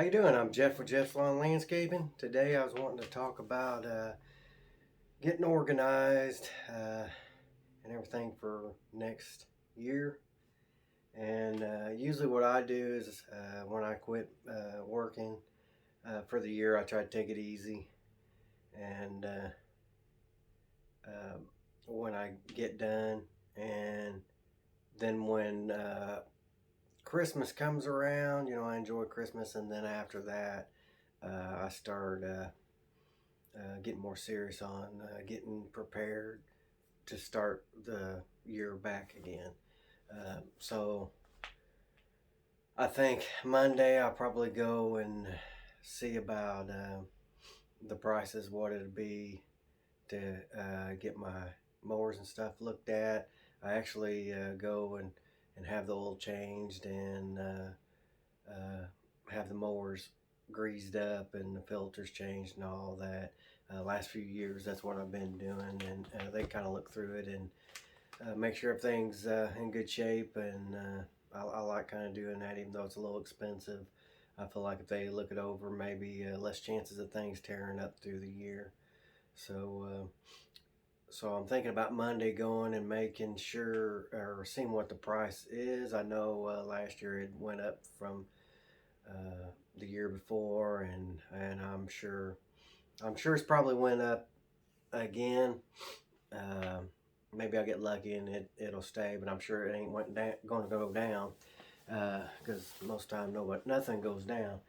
How you doing? I'm Jeff with Jeff's Lawn Landscaping. Today I was wanting to talk about getting organized and everything for next year. And usually what I do is when I quit working for the year, I try to take it easy. And uh, when I get done, and then when Christmas comes around, I enjoy Christmas. And then after that, I start getting more serious on getting prepared to start the year back again. So I think Monday I'll probably go and see about the prices, what it'd be to get my mowers and stuff looked at. I actually go and have the oil changed and have the mowers greased up and the filters changed and all that. Last few years, that's what I've been doing, and they kind of look through it and make sure everything's in good shape. And I like kind of doing that, even though it's a little expensive. I feel like if they look it over, maybe less chances of things tearing up through the year. So I'm thinking about Monday going and making sure or seeing what the price is. I know last year it went up from the year before, and I'm sure it's probably went up again. Uh, Maybe I'll get lucky and it'll stay, but I'm sure it ain't going to go down because most time nothing goes down.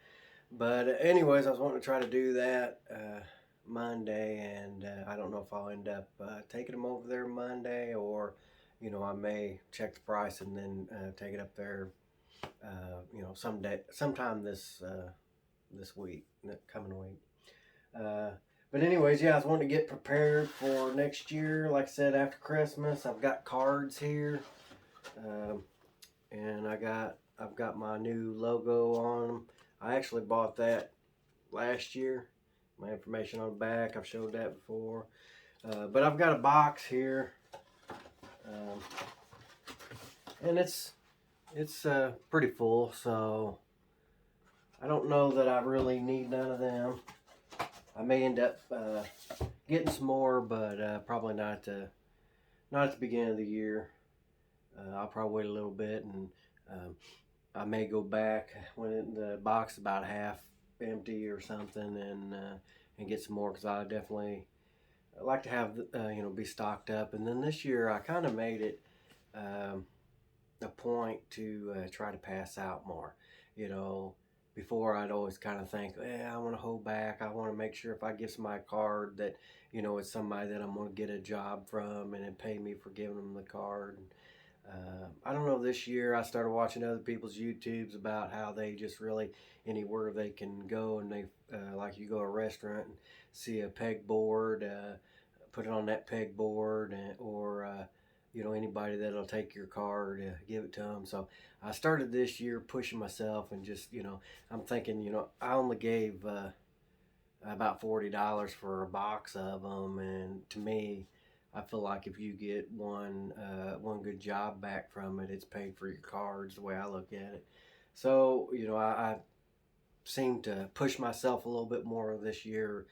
But anyways, I was wanting to try to do that Monday, and I don't know if I'll end up taking them over there Monday, or I may check the price and then take it up there. Sometime this week, coming week. But anyways, yeah, I was wanting to get prepared for next year. Like I said, after Christmas, I've got cards here, um, and I've got my new logo on them. I actually bought that last year. My information on the back, I've showed that before. But I've got a box here, um, and it's pretty full, so I don't know that I really need none of them. I may end up getting some more, but probably not at the beginning of the year. I'll probably wait a little bit, and um, I may go back when the box is about half empty or something, and get some more, because I definitely like to have be stocked up. And then this year I kind of made it a point to try to pass out more. You know, Before I'd always kind of think, I want to hold back. I want to make sure if I give somebody a card that, it's somebody that I'm going to get a job from and then pay me for giving them the card. I don't know, this year I started watching other people's YouTubes about how they just really, anywhere they can go, and they, like you go to a restaurant and see a pegboard, put it on that pegboard, or anybody that'll take your card, give it to them. So I started this year pushing myself, and just I'm thinking, I only gave about $40 for a box of them, and to me, I feel like if you get one good job back from it, it's paid for your cards, the way I look at it. So I seem to push myself a little bit more this year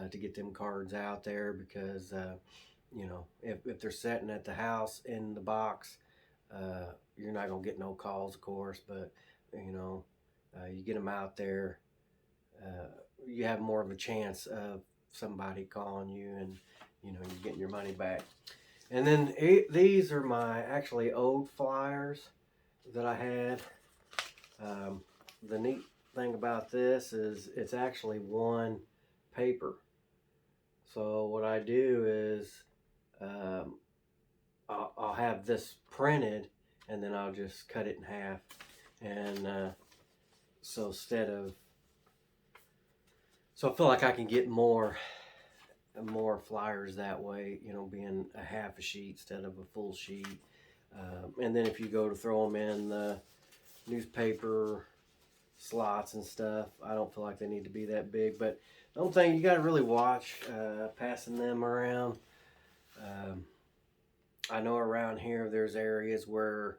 to get them cards out there, because if they're sitting at the house in the box, you're not gonna get no calls, of course. But you get them out there, uh, you have more of a chance of somebody calling you, and you're getting your money back. And then these are my actually old flyers that I had. The neat thing about this is it's actually one paper. So what I do is um, I'll have this printed, and then I'll just cut it in half. And so instead of, so I feel like I can get more flyers that way, being a half a sheet instead of a full sheet. And then if you go to throw them in the newspaper slots and stuff, I don't feel like they need to be that big. But the only thing you got to really watch passing them around. I know around here there's areas where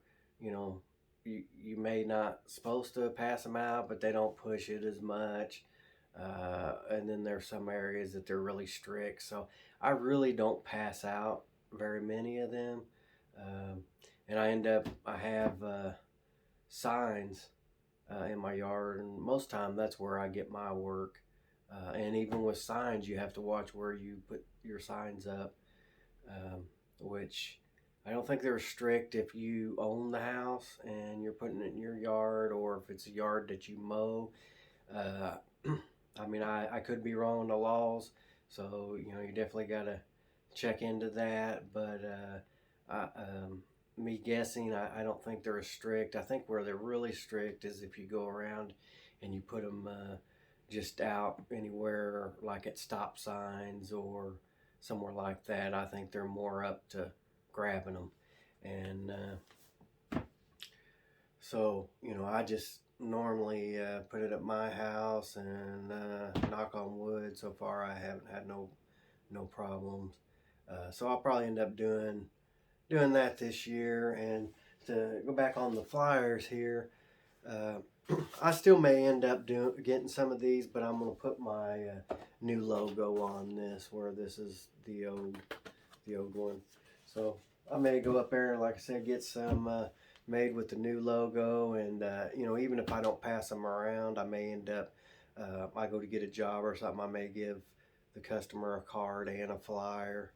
you may not supposed to pass them out, but they don't push it as much. And then there's some areas that they're really strict. So I really don't pass out very many of them. Um, and I have signs in my yard, and most time that's where I get my work. And even with signs, you have to watch where you put your signs up, um, which I don't think they're strict if you own the house and you're putting it in your yard, or if it's a yard that you mow. Uh, I mean, I could be wrong on the laws, so you definitely got to check into that. But me guessing, I don't think they're as strict. I think where they're really strict is if you go around and you put them just out anywhere, like at stop signs or somewhere like that. I think they're more up to grabbing them. And so, I just normally put it at my house, and knock on wood, so far I haven't had no problems. So I'll probably end up doing that this year. And to go back on the flyers here, uh, I still may end up getting some of these, but I'm gonna put my new logo on this, where this is the old one. So I may go up there, like I said, get some made with the new logo. And even if I don't pass them around, I may end up, I go to get a job or something, I may give the customer a card and a flyer,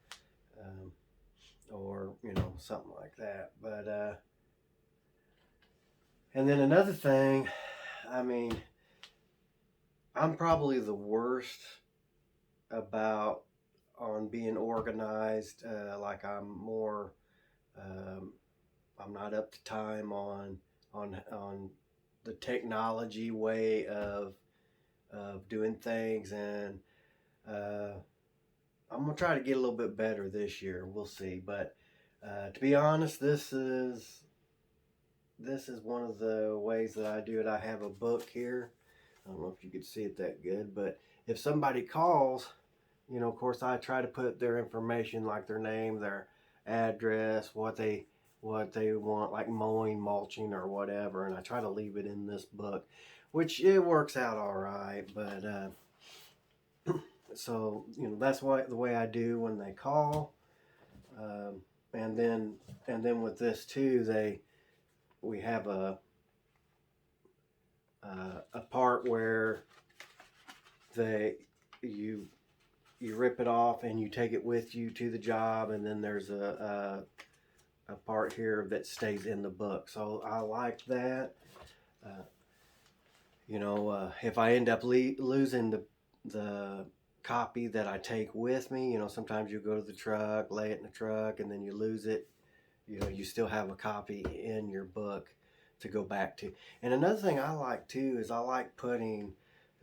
or something like that. But and then another thing, I mean, I'm probably the worst about on being organized. Like um, I'm not up to time on the technology way of doing things. And uh, I'm gonna try to get a little bit better this year. We'll see. But to be honest, this is one of the ways that I do it. I have a book here. I don't know if you could see it that good, but if somebody calls, of course, I try to put their information, like their name, their address, what they want, like mowing, mulching, or whatever, and I try to leave it in this book, which it works out all right. But so that's the way I do when they call. And then with this too, we have a part where you rip it off and you take it with you to the job, and then there's a part here that stays in the book. So I like that. If I end up losing the copy that I take with me, sometimes you go to the truck, lay it in the truck, and then you lose it. You still have a copy in your book to go back to. And another thing I like too is I like putting,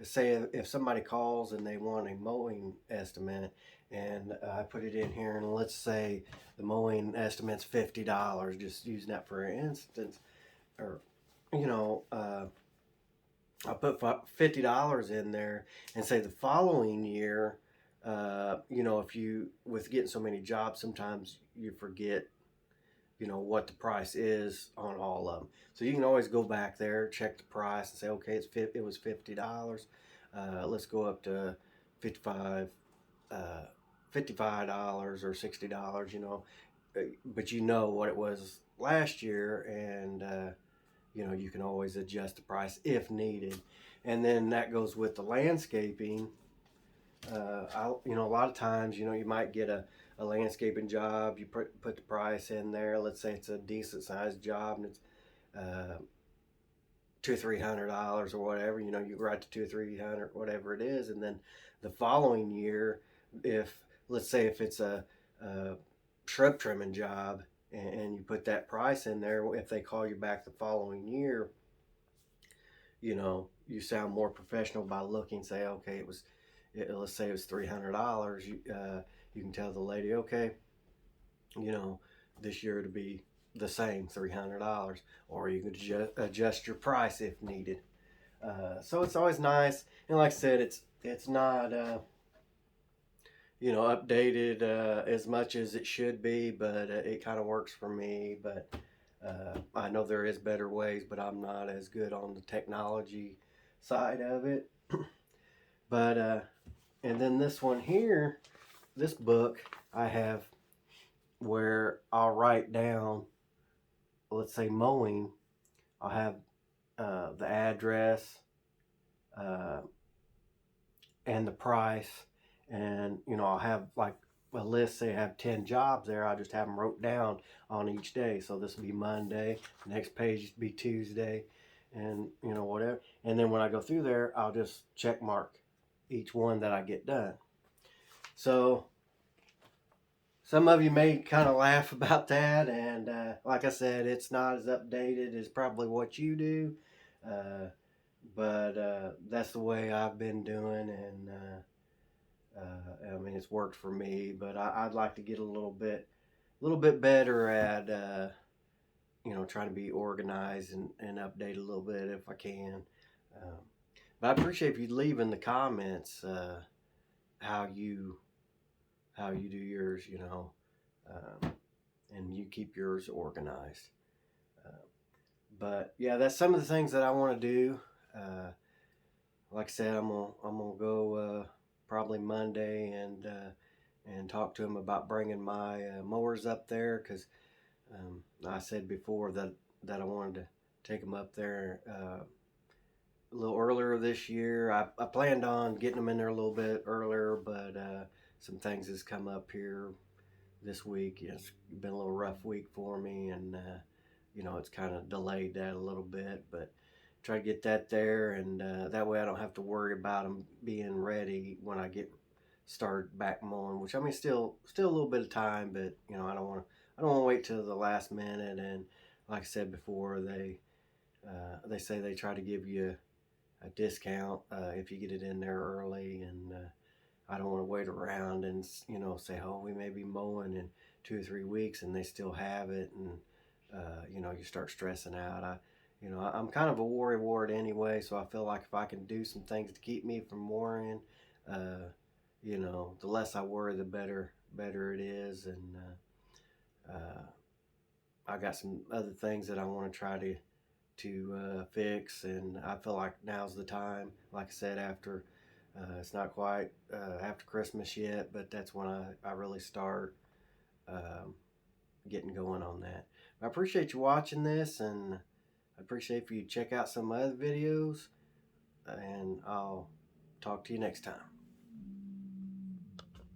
say if somebody calls and they want a mowing estimate, and I put it in here, and let's say the mowing estimate's $50, just using that for instance, or I put $50 in there, and say the following year, if you, with getting so many jobs, sometimes you forget what the price is on all of them. So you can always go back there, check the price, and say, okay, it was $50. Let's go up to 55 $55 or $60. But what it was last year, and you can always adjust the price if needed. And then that goes with the landscaping. A lot of times, you might get a landscaping job. You put the price in there. Let's say it's a decent sized job, and it's $200-300 or whatever. You write to $200-300, whatever it is, and then the following year, let's say if it's a shrub trimming job, and you put that price in there, if they call you back the following year, you sound more professional by looking, say, okay, let's say it was $300. You can tell the lady, okay, this year to be the same, $300, or you could adjust your price if needed. So it's always nice, and like I said, it's not updated as much as it should be, but it kind of works for me. But I know there is better ways, but I'm not as good on the technology side of it. But and then this one here, this book I have where I'll write down, let's say mowing. I'll have the address uh, and the price, and I'll have like a list. Say I have 10 jobs there. I just have them wrote down on each day. So this will be Monday. The next page will be Tuesday, and whatever. And then when I go through there, I'll just check mark each one that I get done. So some of you may kind of laugh about that, and like I said, it's not as updated as probably what you do, but that's the way I've been doing, and I mean it's worked for me. But I'd like to get a little bit better at trying to be organized and update a little bit if I can. Um, but I appreciate if you leave in the comments how you do yours, and you keep yours organized. Uh, but yeah, that's some of the things that I want to do. Like I said, I'm gonna go probably Monday and talk to him about bringing my mowers up there, because I said before that I wanted to take them up there a little earlier this year. I planned on getting them in there a little bit earlier, but some things has come up here this week. It's been a little rough week for me, and it's kind of delayed that a little bit, but try to get that there, and that way I don't have to worry about them being ready when I get started back mowing. Which I mean, still a little bit of time, but I don't want to wait till the last minute. And like I said before, they say they try to give you a discount if you get it in there early, and I don't want to wait around and say, oh, we may be mowing in 2 or 3 weeks and they still have it, and you start stressing out. I'm kind of a worry wart anyway, so I feel like if I can do some things to keep me from worrying, the less I worry, the better it is. And I got some other things that I want to try to fix, and I feel like now's the time. Like I said, after it's not quite after Christmas yet, but that's when I really start getting going on that. I appreciate you watching this, and I appreciate if you check out some other videos, and I'll talk to you next time.